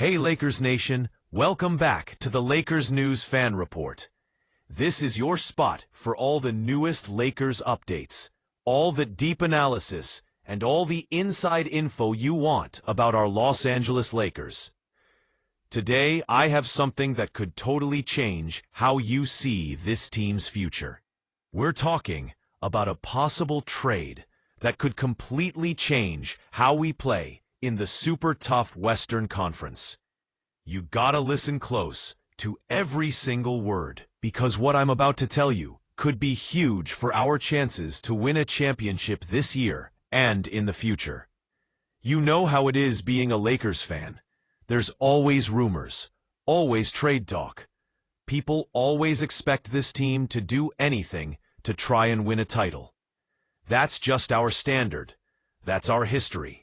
Hey Lakers Nation, welcome back to the Lakers News Fan Report. This is your spot for all the newest Lakers updates, all the deep analysis, and all the inside info you want about our Los Angeles Lakers. Today, I have something that could totally change how you see this team's future. We're talking about a possible trade that could completely change how we play in the super tough Western Conference. You gotta listen close to every single word, because what I'm about to tell you could be huge for our chances to win a championship this year and in the future. You know how it is being a Lakers fan. There's always rumors, always trade talk. People always expect this team to do anything to try and win a title. That's just our standard. That's our history.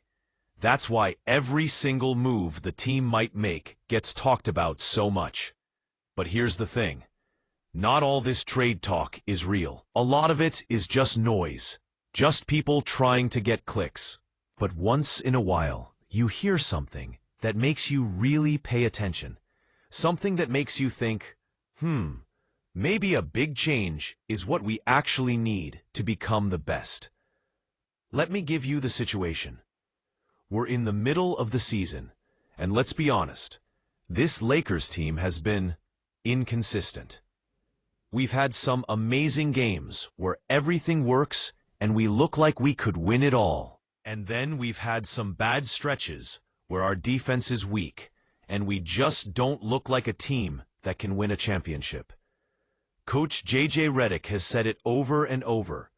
That's why every single move the team might make gets talked about so much. But here's the thing. Not all this trade talk is real. A lot of it is just noise. Just people trying to get clicks. But once in a while, you hear something that makes you really pay attention. Something that makes you think, maybe a big change is what we actually need to become the best. Let me give you the situation. We're in the middle of the season, and let's be honest, this Lakers team has been inconsistent. We've had some amazing games where everything works and we look like we could win it all. And then we've had some bad stretches where our defense is weak and we just don't look like a team that can win a championship. Coach J.J. Redick has said it over and over.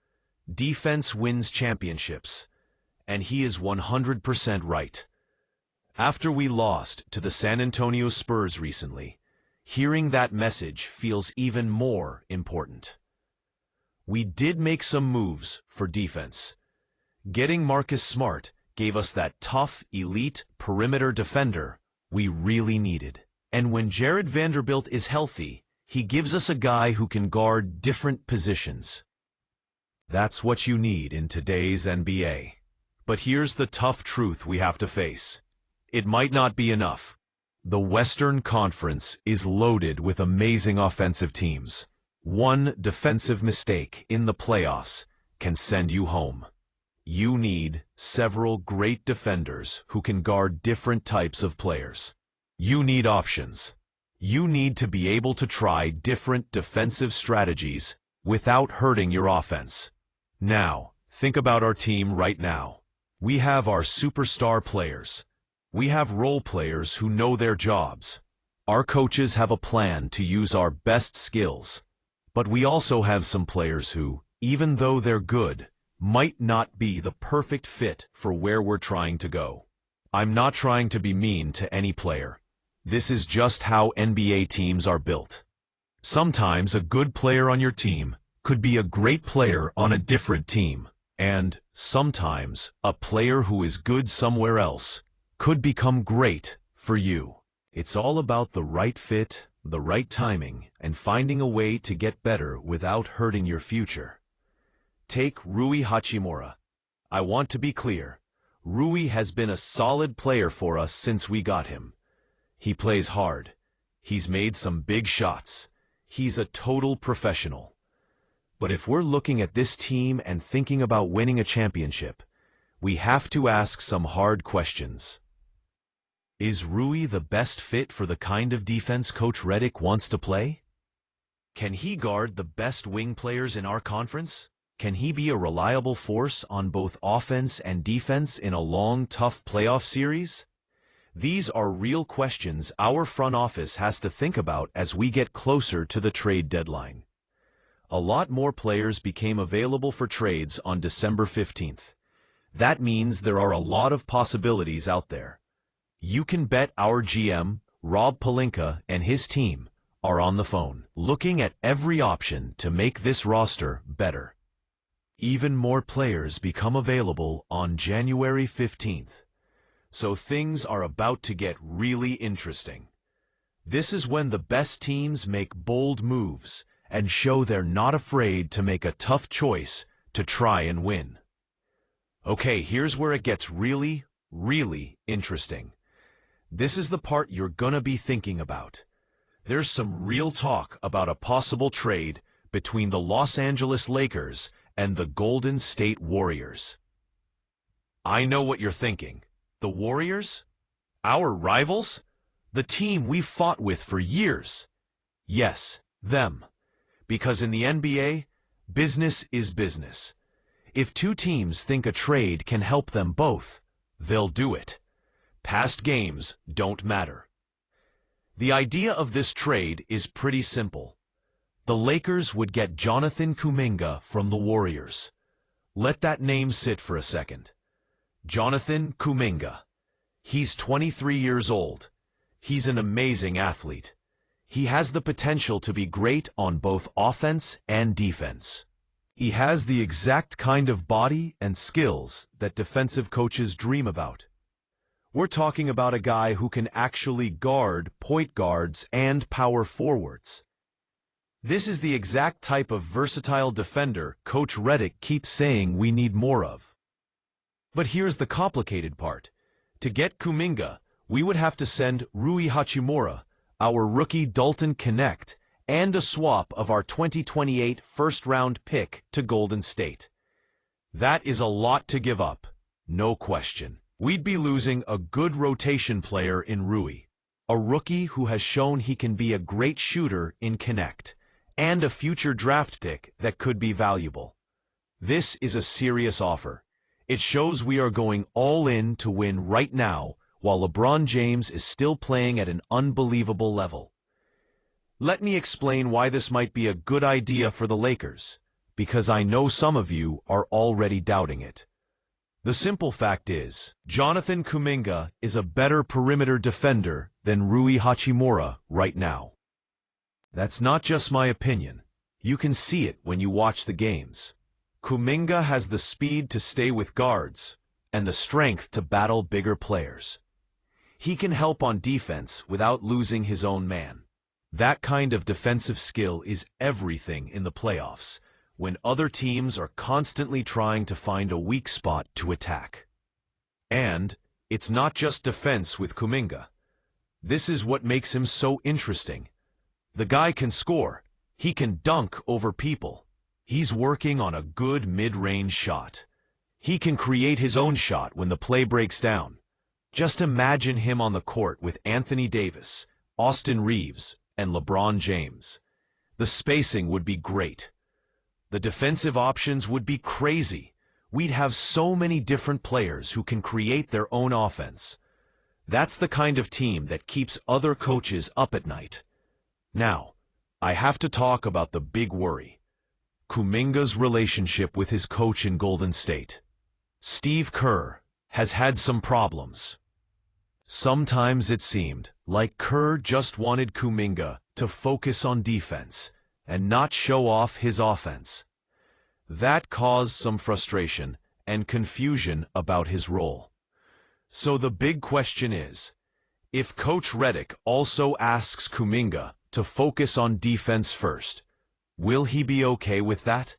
Defense wins championships. And he is 100% right. After we lost to the San Antonio Spurs recently, hearing that message feels even more important. We did make some moves for defense. Getting Marcus Smart gave us that tough, elite perimeter defender we really needed. And when Jared Vanderbilt is healthy, he gives us a guy who can guard different positions. That's what you need in today's NBA. But here's the tough truth we have to face. It might not be enough. The Western Conference is loaded with amazing offensive teams. One defensive mistake in the playoffs can send you home. You need several great defenders who can guard different types of players. You need options. You need to be able to try different defensive strategies without hurting your offense. Now, think about our team right now. We have our superstar players. We have role players who know their jobs. Our coaches have a plan to use our best skills. But we also have some players who, even though they're good, might not be the perfect fit for where we're trying to go. I'm not trying to be mean to any player. This is just how NBA teams are built. Sometimes a good player on your team could be a great player on a different team. And sometimes a player who is good somewhere else could become great for you. It's all about the right fit, the right timing, and finding a way to get better without hurting your future. Take Rui Hachimura. I want to be clear. Rui has been a solid player for us since we got him. He plays hard. He's made some big shots. He's a total professional. But if we're looking at this team and thinking about winning a championship, we have to ask some hard questions. Is Rui the best fit for the kind of defense Coach Redick wants to play? Can he guard the best wing players in our conference? Can he be a reliable force on both offense and defense in a long, tough playoff series? These are real questions our front office has to think about as we get closer to the trade deadline. A lot more players became available for trades on December 15th. That means there are a lot of possibilities out there. You can bet our GM, Rob Pelinka, and his team are on the phone, looking at every option to make this roster better. Even more players become available on January 15th. So things are about to get really interesting. This is when the best teams make bold moves and show they're not afraid to make a tough choice to try and win. Okay, here's where it gets really, really interesting. This is the part you're gonna be thinking about. There's some real talk about a possible trade between the Los Angeles Lakers and the Golden State Warriors. I know what you're thinking. The Warriors? Our rivals? The team we've fought with for years? Yes, them. Because in the NBA, business is business. If two teams think a trade can help them both, they'll do it. Past games don't matter. The idea of this trade is pretty simple. The Lakers would get Jonathan Kuminga from the Warriors. Let that name sit for a second. Jonathan Kuminga. He's 23 years old. He's an amazing athlete. He has the potential to be great on both offense and defense. He has the exact kind of body and skills that defensive coaches dream about. We're talking about a guy who can actually guard point guards and power forwards. This is the exact type of versatile defender Coach Redick keeps saying we need more of. But here's the complicated part. To get Kuminga, we would have to send Rui Hachimura, our rookie Dalton Knecht, and a swap of our 2028 first-round pick to Golden State. That is a lot to give up, no question. We'd be losing a good rotation player in Rui, a rookie who has shown he can be a great shooter in Knecht, and a future draft pick that could be valuable. This is a serious offer. It shows we are going all in to win right now, while LeBron James is still playing at an unbelievable level. Let me explain why this might be a good idea for the Lakers, because I know some of you are already doubting it. The simple fact is, Jonathan Kuminga is a better perimeter defender than Rui Hachimura right now. That's not just my opinion. You can see it when you watch the games. Kuminga has the speed to stay with guards and the strength to battle bigger players. He can help on defense without losing his own man. That kind of defensive skill is everything in the playoffs, when other teams are constantly trying to find a weak spot to attack. And it's not just defense with Kuminga. This is what makes him so interesting. The guy can score. He can dunk over people. He's working on a good mid-range shot. He can create his own shot when the play breaks down. Just imagine him on the court with Anthony Davis, Austin Reeves, and LeBron James. The spacing would be great. The defensive options would be crazy. We'd have so many different players who can create their own offense. That's the kind of team that keeps other coaches up at night. Now, I have to talk about the big worry. Kuminga's relationship with his coach in Golden State. Steve Kerr has had some problems. Sometimes it seemed like Kerr just wanted Kuminga to focus on defense and not show off his offense. That caused some frustration and confusion about his role. So the big question is, if Coach Redick also asks Kuminga to focus on defense first, will he be okay with that?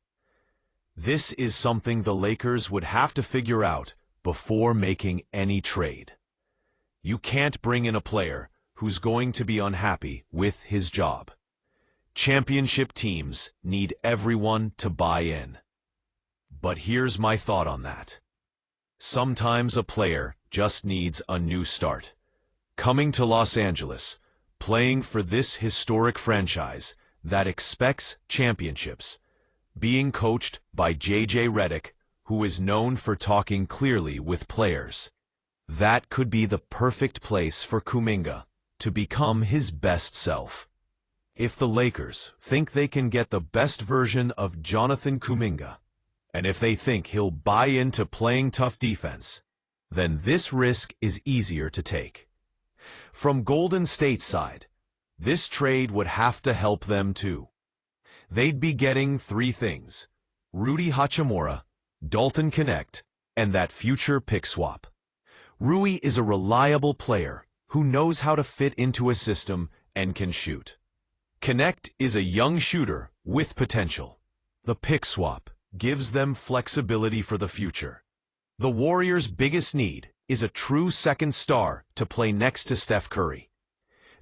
This is something the Lakers would have to figure out before making any trade. You can't bring in a player who's going to be unhappy with his job. Championship teams need everyone to buy in. But here's my thought on that. Sometimes a player just needs a new start. Coming to Los Angeles, playing for this historic franchise that expects championships, being coached by J.J. Redick, who is known for talking clearly with players. That could be the perfect place for Kuminga to become his best self. If the Lakers think they can get the best version of Jonathan Kuminga, and if they think he'll buy into playing tough defense, then this risk is easier to take. From Golden State's side, this trade would have to help them too. They'd be getting three things: Rui Hachimura, Dalton Knecht, and that future pick swap. Rui is a reliable player who knows how to fit into a system and can shoot. Knecht is a young shooter with potential. The pick swap gives them flexibility for the future. The Warriors' biggest need is a true second star to play next to Steph Curry.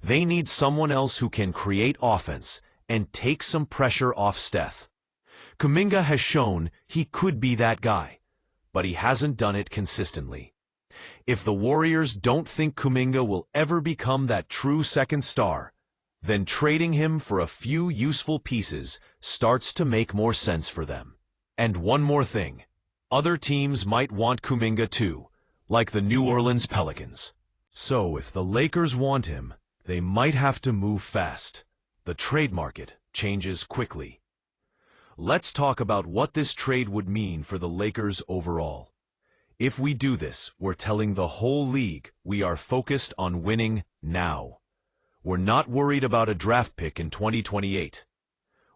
They need someone else who can create offense and take some pressure off Steph. Kuminga has shown he could be that guy, but he hasn't done it consistently. If the Warriors don't think Kuminga will ever become that true second star, then trading him for a few useful pieces starts to make more sense for them. And one more thing. Other teams might want Kuminga too, like the New Orleans Pelicans. So if the Lakers want him, they might have to move fast. The trade market changes quickly. Let's talk about what this trade would mean for the Lakers overall. If we do this, we're telling the whole league we are focused on winning now. We're not worried about a draft pick in 2028.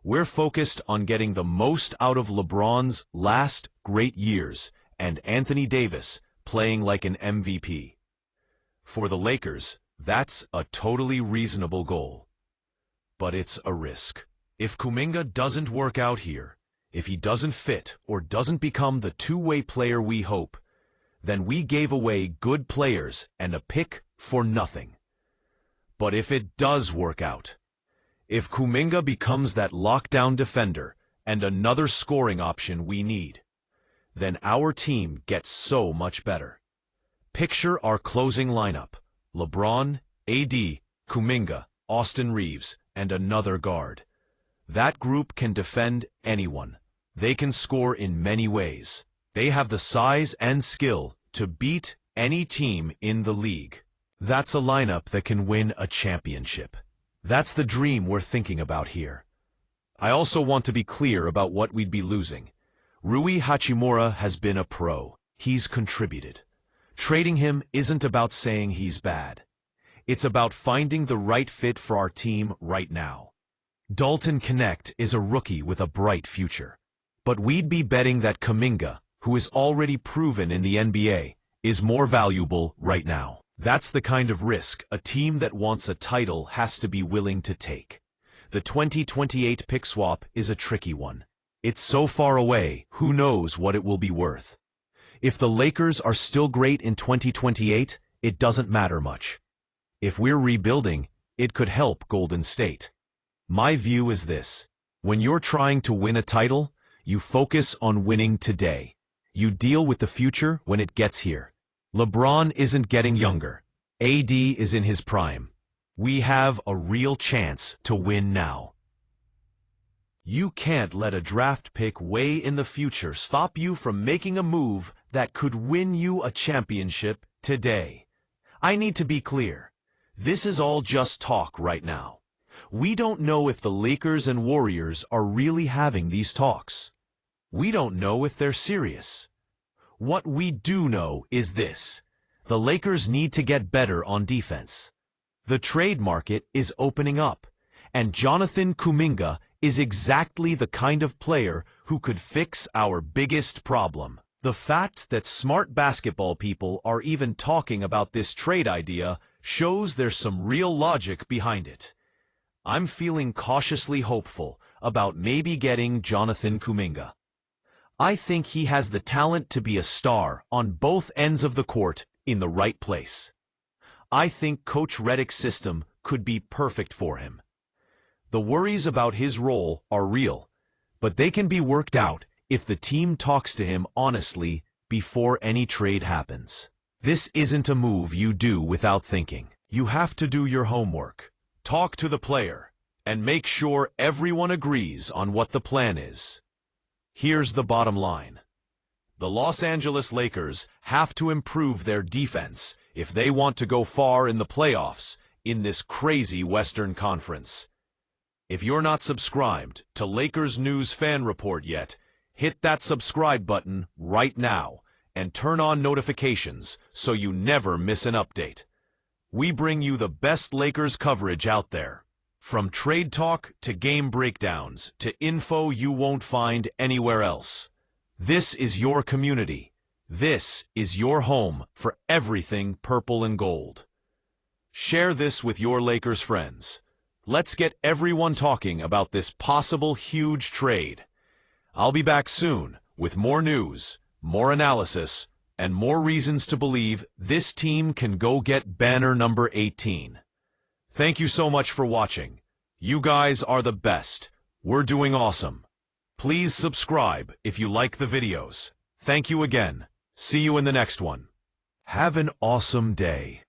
We're focused on getting the most out of LeBron's last great years and Anthony Davis playing like an MVP. For the Lakers, that's a totally reasonable goal. But it's a risk. If Kuminga doesn't work out here, if he doesn't fit or doesn't become the two-way player we hope, then we gave away good players and a pick for nothing. But if it does work out, if Kuminga becomes that lockdown defender and another scoring option we need, then our team gets so much better. Picture our closing lineup: LeBron, AD, Kuminga, Austin Reeves, and another guard. That group can defend anyone. They can score in many ways. They have the size and skill to beat any team in the league. That's a lineup that can win a championship. That's the dream we're thinking about here. I also want to be clear about what we'd be losing. Rui Hachimura has been a pro. He's contributed. Trading him isn't about saying he's bad. It's about finding the right fit for our team right now. Dalton Knecht is a rookie with a bright future. But we'd be betting that Kuminga, who is already proven in the NBA, is more valuable right now. That's the kind of risk a team that wants a title has to be willing to take. The 2028 pick swap is a tricky one. It's so far away, who knows what it will be worth. If the Lakers are still great in 2028, it doesn't matter much. If we're rebuilding, it could help Golden State. My view is this: when you're trying to win a title, you focus on winning today. You deal with the future when it gets here. LeBron isn't getting younger. AD is in his prime. We have a real chance to win now. You can't let a draft pick way in the future stop you from making a move that could win you a championship today. I need to be clear. This is all just talk right now. We don't know if the Lakers and Warriors are really having these talks. We don't know if they're serious. What we do know is this: the Lakers need to get better on defense. The trade market is opening up, and Jonathan Kuminga is exactly the kind of player who could fix our biggest problem. The fact that smart basketball people are even talking about this trade idea shows there's some real logic behind it. I'm feeling cautiously hopeful about maybe getting Jonathan Kuminga. I think he has the talent to be a star on both ends of the court in the right place. I think Coach Redick's system could be perfect for him. The worries about his role are real, but they can be worked out if the team talks to him honestly before any trade happens. This isn't a move you do without thinking. You have to do your homework, talk to the player, and make sure everyone agrees on what the plan is. Here's the bottom line. The Los Angeles Lakers have to improve their defense if they want to go far in the playoffs in this crazy Western Conference. If you're not subscribed to Lakers News Fan Report yet, hit that subscribe button right now and turn on notifications so you never miss an update. We bring you the best Lakers coverage out there. From trade talk to game breakdowns to info you won't find anywhere else. This is your community. This is your home for everything purple and gold. Share this with your Lakers friends. Let's get everyone talking about this possible huge trade. I'll be back soon with more news, more analysis, and more reasons to believe this team can go get banner number 18. Thank you so much for watching. You guys are the best. We're doing awesome. Please subscribe if you like the videos. Thank you again. See you in the next one. Have an awesome day.